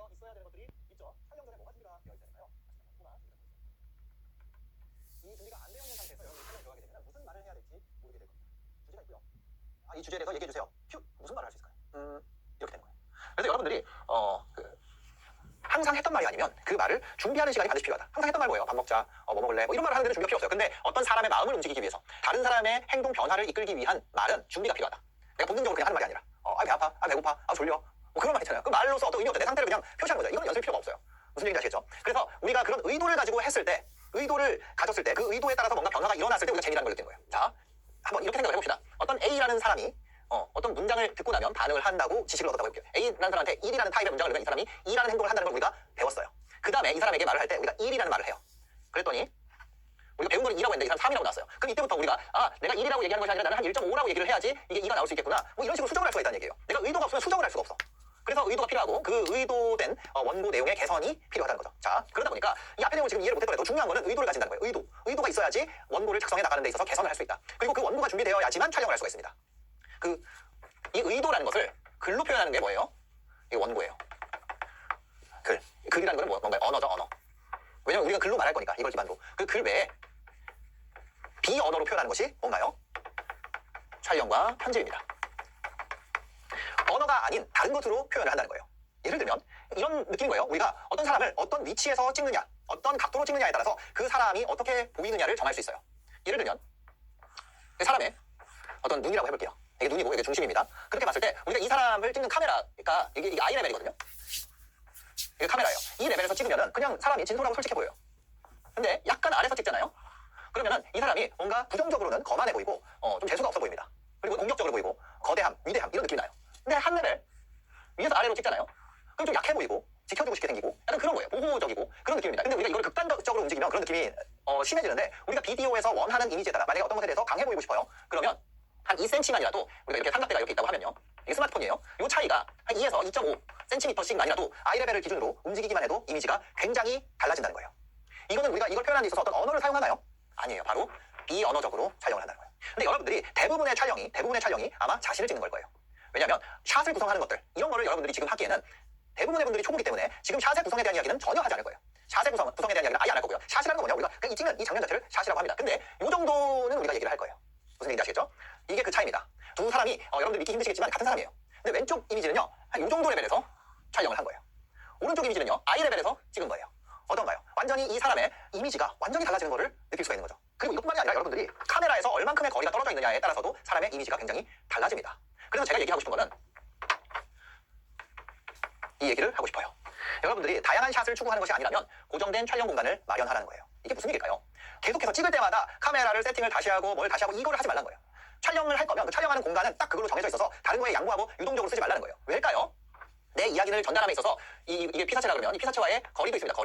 준비되어 있어야 되는 것들이 있죠. 촬영 전에 뭐가 준비가 되어 있어야 되나요? 이 준비가 안 되어 있는 상태에서 여러분이 촬영 들어가게 되면 무슨 말을 해야 될지 모르게 될 겁니다. 주제가 있고요. 이 주제에 대해서 얘기해 주세요. 휴, 무슨 말을 할 수 있을까요? 이렇게 되는 거예요. 그래서 여러분들이 항상 했던 말이 아니면 그 말을 준비하는 시간이 반드시 필요하다. 항상 했던 말 뭐예요? 밥 먹자, 뭐 먹을래? 뭐 이런 말을 하는 데는 준비가 필요 없어요. 근데 어떤 사람의 마음을 움직이기 위해서 다른 사람의 행동 변화를 이끌기 위한 말은 준비가 필요하다. 내가 본능적으로 그냥 하는 말이 아니라 배 아파, 배고파, 졸려 뭐 그런 말 있잖아요. 그 말로서 어떤 의미 없죠. 내 상태를 그냥 표시하는 거죠. 이건 연습 필요가 없어요. 무슨 얘기인지 아시겠죠? 그래서 우리가 그런 의도를 가지고 했을 때, 의도를 가졌을 때 그 의도에 따라서 뭔가 변화가 일어났을 때 우리가 재미라는 걸 느끼는 거예요. 자, 한번 이렇게 생각을 해봅시다. 어떤 A라는 사람이 어떤 문장을 듣고 나면 반응을 한다고 지식을 얻었다고 해볼게요. A라는 사람한테 1이라는 타입의 문장을 넣으면 이 사람이 2라는 행동을 한다는 걸 우리가 배웠어요. 그 다음에 이 사람에게 말을 할 때 우리가 1이라는 말을 해요. 그랬더니 우리가 배운 거는 2라고 했는데 이 사람 3이라고 나왔어요. 그럼 이때부터 우리가 내가 1이라고 얘기하는 것이 아니라 나는 한 1.5라고 얘기를 해야지 이게 2가 나올 수 있겠구나. 뭐 이런 식으로 수정을 할 수가 있다는 얘기예요. 내가 의도가 없으면 수정을 할 수가 없어. 그래서 의도가 필요하고 그 의도된 원고 내용의 개선이 필요하다는 거죠. 자, 그러다 보니까 이 앞에 내용을 지금 이해를 못했더라도 중요한 거는 의도를 가진다는 거예요. 의도가 있어야지 원고를 작성해 나가는 데 있어서 개선을 할 수 있다. 그리고 그 원고가 준비되어야지만 촬영을 할 수가 있습니다. 이 의도라는 것을 글로 표현하는 게 뭐예요? 이게 원고예요. 글이라는 거는 뭔가요? 언어죠, 언어. 왜냐면 우리가 글로 말할 거니까, 이걸 기반으로. 그 글 외에 비언어로 표현하는 것이 뭔가요? 촬영과 편집입니다. 언어가 아닌 다른 것으로 표현을 한다는 거예요. 예를 들면 이런 느낌인 거예요. 우리가 어떤 사람을 어떤 위치에서 찍느냐, 어떤 각도로 찍느냐에 따라서 그 사람이 어떻게 보이느냐를 정할 수 있어요. 예를 들면 그 사람의 어떤 눈이라고 해볼게요. 이게 눈이고 이게 중심입니다. 그렇게 봤을 때 우리가 이 사람을 찍는 카메라가 이게 아이 레벨이거든요. 이게 카메라예요. 이 레벨에서 찍으면은 그냥 사람이 진솔하고 솔직해 보여요. 근데 약간 아래서 찍잖아요. 그러면은 이 사람이 뭔가 부정적으로는 거만해 보이고 좀 재수가 없어 보입니다. 그리고 공격적으로 보이고 거대함, 위대함 이런 느낌이 나요. 근데 한 레벨 위에서 아래로 찍잖아요. 그럼 좀 약해 보이고 지켜주고 싶게 생기고 약간 그런 거예요. 보호적이고 그런 느낌입니다. 근데 우리가 이걸 극단적으로 움직이면 그런 느낌이 심해지는데 우리가 비디오에서 원하는 이미지에 따라 만약에 어떤 것에 대해서 강해 보이고 싶어요. 그러면 한 2cm만이라도 우리가 이렇게 삼각대가 이렇게 있다고 하면요. 이게 스마트폰이에요. 이 차이가 한 2에서 2.5cm씩만이라도 아이 레벨을 기준으로 움직이기만 해도 이미지가 굉장히 달라진다는 거예요. 이거는 우리가 이걸 표현하는 데 있어서 어떤 언어를 사용하나요? 아니에요. 바로 비언어적으로 촬영을 한다는 거예요. 근데 여러분들이 대부분의 촬영이 아마 자신을 찍는 걸 거예요. 왜냐하면 샷을 구성하는 것들 이런 거를 여러분들이 지금 하기에는 대부분의 분들이 초보기 때문에 지금 샷의 구성에 대한 이야기는 전혀 하지 않을 거예요. 샷의 구성에 대한 이야기는 아예 안 할 거고요. 샷이라는 건 뭐냐? 우리가 이 찍는 이 장면 자체를 샷이라고 합니다. 근데 이 정도는 우리가 얘기를 할 거예요. 무슨 얘기인지 아시겠죠? 이게 그 차이입니다. 두 사람이 여러분들 믿기 힘드시겠지만 같은 사람이에요. 근데 왼쪽 이미지는요. 한 이 정도 레벨에서 촬영을 한 거예요. 오른쪽 이미지는요. 아이 레벨에서 찍은 거예요. 어떤가요? 완전히 이 사람의 이미지가 완전히 달라지는 거를 느낄 수가 있는 거죠. 그리고 이것뿐만이 아니라 여러분들이 카메라에서 얼만큼의 거리가 떨어져 있느냐에 따라서도 사람의 이미지가 굉장히 달라집니다. 그래서 제가 얘기하고 싶은 거는 이 얘기를 하고 싶어요. 여러분들이 다양한 샷을 추구하는 것이 아니라면 고정된 촬영 공간을 마련하라는 거예요. 이게 무슨 얘기일까요? 계속해서 찍을 때마다 카메라를 세팅을 다시 하고 뭘 다시 하고 이거를 하지 말라는 거예요. 촬영을 할 거면 그 촬영하는 공간은 딱 그걸로 정해져 있어서 다른 거에 양보하고 유동적으로 쓰지 말라는 거예요. 왜일까요? 내 이야기를 전달함에 있어서 이게 피사체라 그러면 이 피사체와의 거리도 있습니다.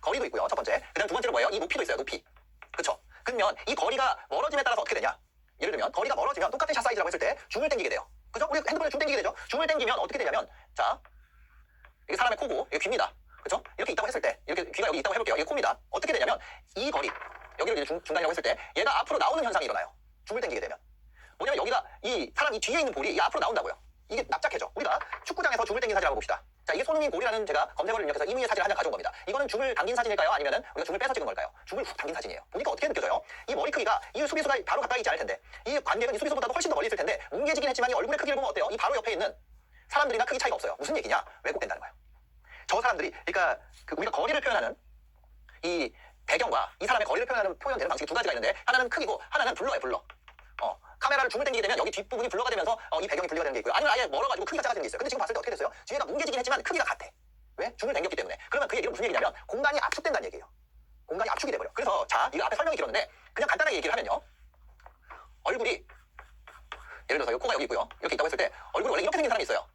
거리도 있고요. 첫 번째. 그다음 두 번째로 뭐예요? 이 높이도 있어요. 높이. 그렇죠? 그러면 이 거리가 멀어짐에 따라서 어떻게 되냐? 예를 들면 거리가 멀어지면 똑같은 샷 사이즈라고 했을 때 줌을 당기게 돼요. 그죠? 우리 핸드폰에 줌 당기게 되죠? 줌을 당기면 어떻게 되냐면 자, 이게 사람의 코고 이게 귀입니다. 그렇죠? 이렇게 있다고 했을 때 이렇게 귀가 여기 있다고 해볼게요. 이게 코입니다. 어떻게 되냐면 이 거리 여기를 이제 중간이라고 했을 때 얘가 앞으로 나오는 현상이 일어나요. 줌을 당기게 되면 뭐냐면 여기가 이 사람 이 뒤에 있는 볼이 이 앞으로 나온다고요. 이게 납작해져. 우리가 축구장에서 줌을 당긴 사진을 한번 봅시다. 자, 이게 손흥민 골이라는 제가 검색어를 입력해서 이미의 사진을 한 장 가져온 겁니다. 이거는 줌을 당긴 사진일까요? 아니면은 우리가 줌을 빼서 찍은 걸까요? 줌을 훅 당긴 사진이에요. 보니까 어떻게 느껴져요? 이 머리 크기가 이 수비수가 바로 가까이 있지 않을 텐데 이 관객은 이 수비수보다도 훨씬 더 멀리 있을 텐데 뭉개지긴 했지만 이 얼굴의 크기를 보면 어때요? 이 바로 옆에 있는 사람들이나 크기 차이가 없어요. 무슨 얘기냐? 왜곡된다는 거예요. 저 사람들이 그러니까 우리가 거리를 표현하는 이 배경과 이 사람의 거리를 표현되는 방식이 두 가지가 있는데 하나는 크기고 하나는 블러예요. 블러. 카메라를 줌을 당기게 되면 여기 뒷부분이 블러가 되면서 이 배경이 분리가 되는 게 있고요. 아니면 아예 멀어가지고 크기가 작아지는 게 있어요. 근데 지금 봤을 때 어떻게 됐어요? 뒤에가 뭉개지긴 했지만 크기가 같아. 왜? 줌을 당겼기 때문에. 그러면 그 얘기는 무슨 얘기냐면 공간이 압축된다는 얘기예요. 공간이 압축이 돼버려. 그래서 자, 이거 앞에 설명이 길었는데 그냥 간단하게 얘기를 하면요. 얼굴이 예를 들어서 이 코가 여기 있고요. 이렇게 있다고 했을 때 얼굴이 원래 이렇게 생긴 사람이 있어요.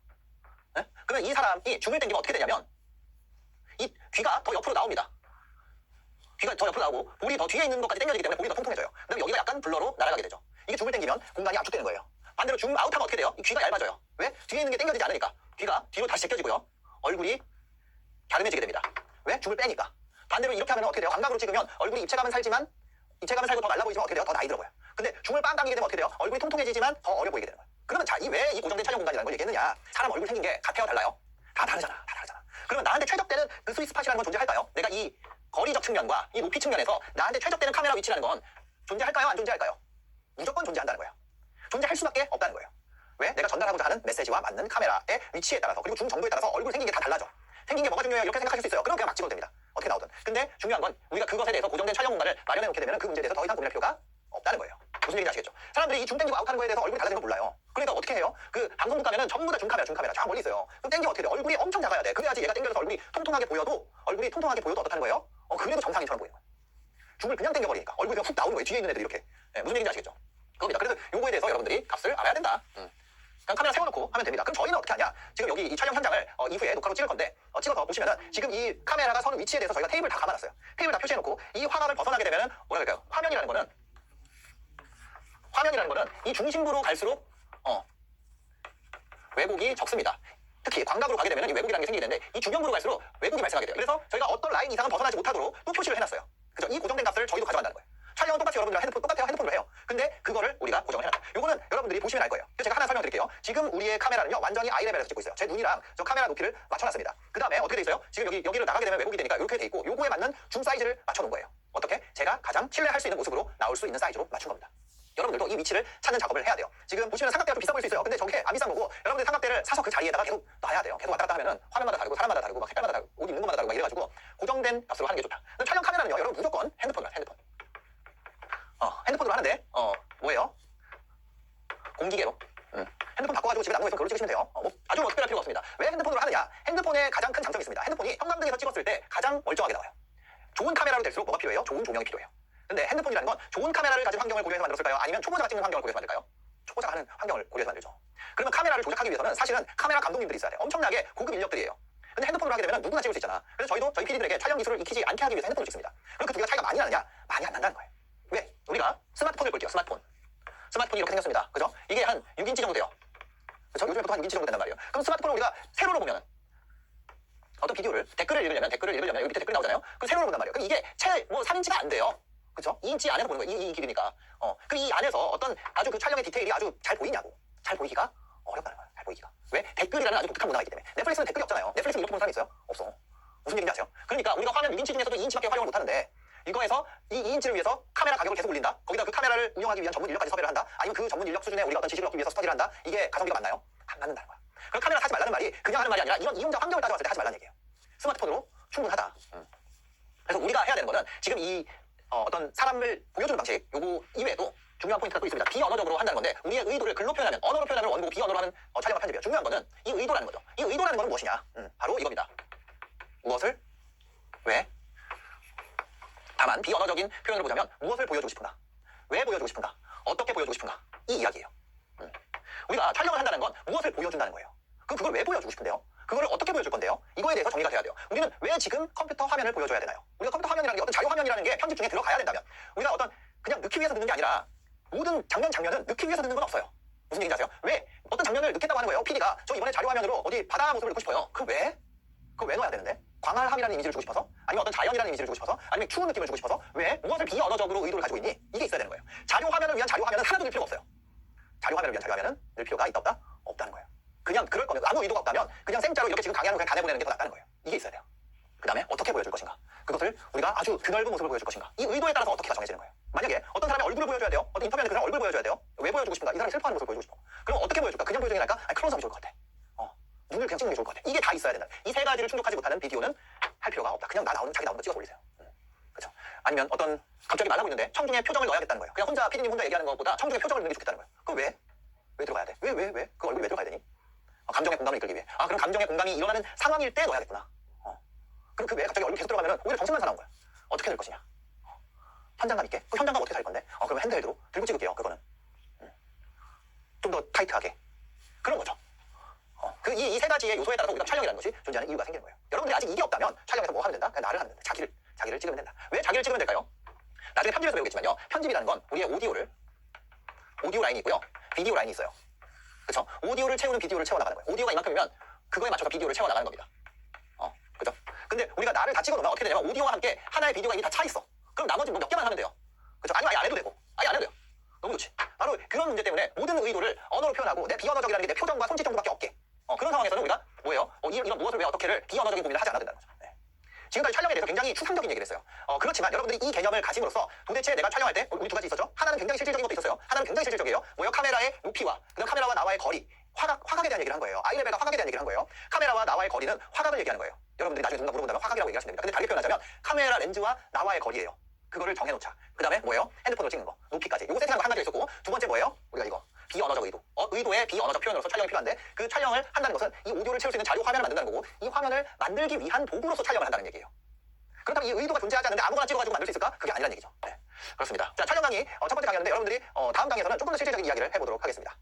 네? 그러면 이 사람이 줌을 당기면 어떻게 되냐면 이 귀가 더 옆으로 나옵니다. 귀가 더 옆으로 나오고 볼이 더 뒤에 있는 것까지 당겨지기 때문에 볼이 더 통통해져요. 그다음에 여기가 약간 블러로 날아가게 되죠. 이게 줌을 당기면 공간이 압축되는 거예요. 반대로 줌 아웃하면 어떻게 돼요? 이 귀가 얇아져요. 왜? 뒤에 있는 게 당겨지지 않으니까. 귀가 뒤로 다시 제껴지고요. 얼굴이 갸름해지게 됩니다. 왜? 줌을 빼니까. 반대로 이렇게 하면 어떻게 돼요? 광각으로 찍으면 얼굴이 입체감은 살지만 입체감은 살고 더 말라 보이지만 어떻게 돼요? 더 나이 들어 보여요. 근데 줌을 빵 당기게 되면 어떻게 돼요? 얼굴이 통통해지지만 더 어려 보이게 되는 거예요. 그러면 자, 왜 이 고정된 촬영 공간이라는 걸 얘기했느냐? 사람 얼굴 생긴 게 같아요? 달라요? 다 다르잖아. 그러면 나한테 최적되는 그 스윗스팟이라는 건 존재할까요? 내가 이 거리적 측면과 이 높이 측면에서 나한테 최적되는 카메라 위치라는 건 존재할까요? 안 존재할까요? 무조건 존재한다는 거예요. 존재할 수밖에 없다는 거예요. 왜? 내가 전달하고자 하는 메시지와 맞는 카메라의 위치에 따라서 그리고 중 정도에 따라서 얼굴 생긴 게 다 달라져. 생긴 게 뭐가 중요해요? 이렇게 생각하실 수 있어요. 그럼 그냥 막 찍어도 됩니다. 어떻게 나오든. 근데 중요한 건 우리가 그것에 대해서 고정된 촬영 공간을 마련해 놓게 되면 그 문제에 대해서 더 이상 고민할 필요가 없다는 거예요. 무슨 얘기인지 아시겠죠? 사람들이 이 중 땡기고 아웃하는 거에 대해서 얼굴이 달라지는 걸 몰라요. 그러니까 어떻게 해요? 그 방송국 가면은 전부 다 중카메라 쫙 멀리 있어요. 그럼 땡기면 어떻게 돼? 얼굴이 엄청 작아야 돼. 그래야지 얘가 땡겨서 얼굴이 통통하게 보여도 어떻다는 거예요? 그래도 정상인처럼 보이는 거예요. 줌을 그냥 땡겨버리니까 얼굴이 그냥 훅 나오는 거예요. 뒤에 있는 애들이 이렇게. 무슨 얘기인지 아시겠죠? 그겁니다. 그래서 요거에 대해서 여러분들이 값을 알아야 된다. 그냥 카메라 세워놓고 하면 됩니다. 그럼 저희는 어떻게 하냐? 지금 여기 이 촬영 현장을 이후에 녹화로 찍을 건데 찍어서 보시면은 지금 이 카메라가 서는 위치에 대해서 저희가 테이블 다 감아놨어요. 테이블 다 표시해놓고 이 화각을 벗어나게 되면은 뭐라 그럴까요? 화면이라는 거는 이 중심부로 갈수록 왜곡이 적습니다. 특히 광각으로 가게 되면 이 왜곡이라는 게 생기게 되는데 이 주변부로 갈수록 왜곡이 발생하게 돼요. 그래서 저희가 어떤 라인 이상은 벗어나지 못하도록 또 표시를 해놨어요. 그죠? 이 고정된 값을 저희도 가져간다는 거예요. 촬영은 똑같이 여러분들랑 핸드폰으로 해요. 근데 그거를 우리가 고정을 해놨다. 요거는 여러분들이 보시면 알 거예요. 그래서 제가 하나 설명드릴게요. 지금 우리의 카메라는요 완전히 아이 레벨에서 찍고 있어요. 제 눈이랑 저 카메라 높이를 맞춰놨습니다. 그 다음에 어떻게 돼 있어요? 지금 여기를 나가게 되면 왜곡이 되니까 이렇게 돼 있고 요거에 맞는 줌 사이즈를 맞춰놓은 거예요. 어떻게? 제가 가장 신뢰할 수 있는 모습으로 나올 수 있는 사이즈로 맞춘 겁니다. 여러분들도 이 위치를 찾는 작업을 해야 돼요. 지금 보시면 삼각대가 좀 비싸 보일 수 있어요. 근데 저게 안 비싼 거고 여러분들 삼각대를 사서 그 자리에다가 계속 놔야 돼요. 계속 왔다 갔다 하면은 화면마다 다르고 사람마다 다르고 막 색깔마다 다르고 옷 입는 것마다 다르고 막 이래가지고 고정된 값으로 하는 게 좋다. 촬영 카메라는요 여러분 무조건 핸드폰으로 하는데 뭐예요? 공기계로 핸드폰 바꿔가지고 집에 남는 거 있으면 그걸로 찍으시면 돼요. 아주 특별할 필요가 없습니다. 왜 핸드폰으로 하느냐? 핸드폰에 가장 큰 장점이 있습니다. 핸드폰이 형광등에서 찍었을 때 가장 멀쩡하게 나와요. 좋은 카메라로 될수록 뭐가 필요해요? 좋은 조명이 필요해요. 근데 핸드폰이라는 건 좋은 카메라를 가진 환경을 고려해서 만들었을까요? 아니면 초보자가 찍는 환경을 고려해서 만들까요? 초보자가 하는 환경을 고려해서 만들죠. 그러면 카메라를 조작하기 위해서는 사실은 카메라 감독님들이 있어야 돼요. 엄청나게 고급 인력들이에요. 근데 핸드폰으로 하게 되면 누구나 찍을 수 있잖아. 그래서 저희 PD들에게 촬영 기술을 익히지 않게 하기 위해서 핸드폰을 찍습니다. 그럼 그 두 개가 차이가 많이 나느냐? 많이 안 난다는 거예요. 왜? 우리가 스마트폰을 볼게요. 스마트폰이 이렇게 생겼습니다. 그죠? 이게 한 6인치 정도 돼요. 그죠? 요즘에 보통 한 6인치 정도 된단 말이에요. 그럼 스마트폰을 우리가 세로로 보면은 어떤 비디오를 댓글을 읽으려면 여기 밑에 댓글 나오잖아요. 그럼 세로로 본단 말이에요. 그럼 이게 3인치가 안 돼요. 그죠? 2인치 안에서 보는 거예요. 이 길이니까. 그 이 안에서 어떤 아주 그 촬영의 디테일이 아주 잘 보이냐고. 잘 보이기가 어렵다는 거예요. 잘 보이기가. 왜? 댓글이라는 아주 독특한 문화가 있기 때문에. 넷플릭스는 댓글이 없잖아요. 넷플릭스는 이렇게 보는 사람이 있어요? 없어. 무슨 얘기인지 아세요? 그러니까 우리가 화면 6인치 중에서도 2인치밖에 활용을 못하는데 이거에서 이 2인치를 위해서 카메라 가격을 계속 올린다? 거기다 그 카메라를 운영하기 위한 전문 인력까지 섭외를 한다? 아니면 그 전문 인력 수준의 우리가 어떤 지식을 얻기 위해서 스터디를 한다? 이게 가성비가 맞나요? 안 맞는다는 거야. 그럼 카메라 사지 말라는 말이 그냥 하는 말이 아니라 이런 이용자 환경을 따져봤을 때 하지 말라는 얘기예요. 스마트폰으로 충분하다. 그래서 우리가 해야 되는 거는 지금 이 어떤 사람을 보여주는 방식 요거 이외에도 중요한 포인트가 또 있습니다. 비언어적으로 한다는 건데 우리의 의도를 글로 표현하면 언어로 표현하면 원고 비언어로 하는 촬영과 편집이에요. 중요한 거는 이 의도라는 거죠. 이 의도라는 거는 무엇이냐? 바로 이겁니다. 무엇을? 왜? 다만 비언어적인 표현으로 보자면 무엇을 보여주고 싶은가? 왜 보여주고 싶은가? 어떻게 보여주고 싶은가? 이 이야기예요. 우리가 촬영을 한다는 건 무엇을 보여준다는 거예요. 그럼 그걸 왜 보여주고 싶은데요? 그거를 어떻게 보여줄 건데요? 이거에 대해서 정리가 돼야 돼요. 우리는 왜 지금 컴퓨터 화면을 보여줘야 되나요? 우리가 컴퓨터 화면이라는 게 어떤 자료 화면이라는 게 편집 중에 들어가야 된다면 우리가 어떤 그냥 넣기 위해서 넣는 게 아니라 모든 장면은 넣기 위해서 넣는 건 없어요. 무슨 얘기인지 아세요? 왜? 어떤 장면을 넣겠다고 하는 거예요. PD가 저 이번에 자료 화면으로 어디 바다 모습을 넣고 싶어요. 그거 왜 넣어야 되는데? 광활함이라는 이미지를 주고 싶어서? 아니면 어떤 자연이라는 이미지를 주고 싶어서? 아니면 추운 느낌을 주고 싶어서? 왜? 무엇을 비언어적으로 의도를 가지고 있니? 이게 있어야 되는 거예요. 자료 화면을 위한 자료 화면은 하나도 넣을 필요가 없어요. 자료 화면을 위한 자료 화면은 넣을 필요가 있다 없다? 없다는 거예요. 그냥 그럴 거면 아무 의도가 없다면 그냥 생짜로 이렇게 지금 강의하는 거 그냥 다 내보내는 게 더 낫다는 거예요. 이게 있어야 돼요. 그 다음에 어떻게 보여줄 것인가? 그것을 우리가 아주 드넓은 모습을 보여줄 것인가? 이 의도에 따라서 어떻게가 정해지는 거예요. 만약에 어떤 사람의 얼굴을 보여줘야 돼요. 어떤 인터뷰하는 그 사람 얼굴 보여줘야 돼요. 왜 보여주고 싶은가? 이 사람이 슬퍼하는 모습을 보여주고 싶어. 그럼 어떻게 보여줄까? 그냥 보여주는 게 나을까? 아니, 클로즈업이 좋을 것 같아. 눈을 그냥 찍는 게 좋을 것 같아. 이게 다 있어야 된다. 이 세 가지를 충족하지 못하는 비디오는 할 필요가 없다. 그냥 자기 나오는 거 찍어서 올리세요. 그렇죠? 아니면 어떤 갑자기 말하고 있는데 청중에 표정을 넣어야겠다는 거예요. 그냥 피디님 혼자 얘기하는 것보다 청중에 표정을 넣는 게 좋겠다는 거예요. 그럼 왜 들어가야 돼? 왜? 그 얼굴이 왜 들어가야 되니? 감정의 공감을 이끌기 위해. 그럼 감정의 공감이 일어나는 상황일 때 넣어야겠구나. 그럼 그 외에 갑자기 얼굴 계속 들어가면 오히려 정신만 사나운 거야. 어떻게 될 것이냐? 현장감 있게. 그 현장감 어떻게 살 건데? 그러면 핸드헬드로 들고 찍을게요. 그거는 좀 더 타이트하게. 그런 거죠. 이 세 가지의 요소에 따라서 우리가 촬영이라는 것이 존재하는 이유가 생기는 거예요. 여러분들이 아직 이게 없다면 촬영에서 뭐 하면 된다? 그냥 나를 하면 된다. 자기를 찍으면 된다. 왜 자기를 찍으면 될까요? 나중에 편집에서 배우겠지만요. 편집이라는 건 우리의 오디오 라인이 있고요. 비디오 라인이 있어요. 그렇죠? 오디오를 채우는 비디오를 채워나가는 거예요. 오디오가 이만큼이면 그거에 맞춰서 비디오를 채워나가는 겁니다. 그죠? 근데 우리가 나를 다 찍어놓으면 어떻게 되냐면 오디오와 함께 하나의 비디오가 이미 다 차 있어. 그럼 나머지 뭐 몇 개만 하면 돼요. 그죠? 아니면 아예 안 해도 되고. 아예 안 해도 돼요. 너무 좋지. 바로 그런 문제 때문에 모든 의도를 언어로 표현하고 내 비언어적이라는 게 내 표정과 손짓 정도밖에 없게. 그런 상황에서는 우리가 뭐예요? 이런 무엇을 왜 어떻게를 비언어적인 고민을 하지 않아도 된다는 거죠. 네. 지금까지 촬영에 대해서 굉장히 추상적인 얘기를 했어요. 그렇지만 여러분들이 이 개념을 가짐으로써 도대체 내가 촬영할 때 우리 두 가지 있었죠. 하나는 굉장히 실질적인 것도 있었어요. 하나는 굉장히 실질적이에요. 뭐요? 카메라의 높이와 그다음 카메라와 나와의 거리, 화각에 대한 얘기를 한 거예요. 아이레벨과 화각에 대한 얘기를 한 거예요. 카메라와 나와의 거리는 화각을 얘기하는 거예요. 여러분들이 나중에 누가 물어본다면 화각이라고 얘기하시면 됩니다. 근데 다르게 표현하자면 카메라 렌즈와 나와의 거리예요. 그거를 정해놓자. 그 다음에 뭐예요? 핸드폰으로 찍는 거, 높이까지. 요거 세팅한 거 한 가지 있었고, 두 번째 뭐예요? 우리가 이거 비언어적 의도. 의도의 비언어적 표현으로서 촬영이 필요한데 그 촬영을 한다는 것은 이 오디오를 채울 수 있는 자료 화면을 만든다는 거고 이 화면을 만들기 위한 도구로서 촬영을 한다는 얘기예요. 그렇다면 이 의도가 존재하지 않는데 아무거나 찍어가지고 만들 수 있을까? 그게 아니라는 얘기죠. 네. 그렇습니다. 자, 촬영 강의 첫 번째 강의였는데 여러분들이 다음 강의에서는 조금 더 실질적인 이야기를 해보도록 하겠습니다.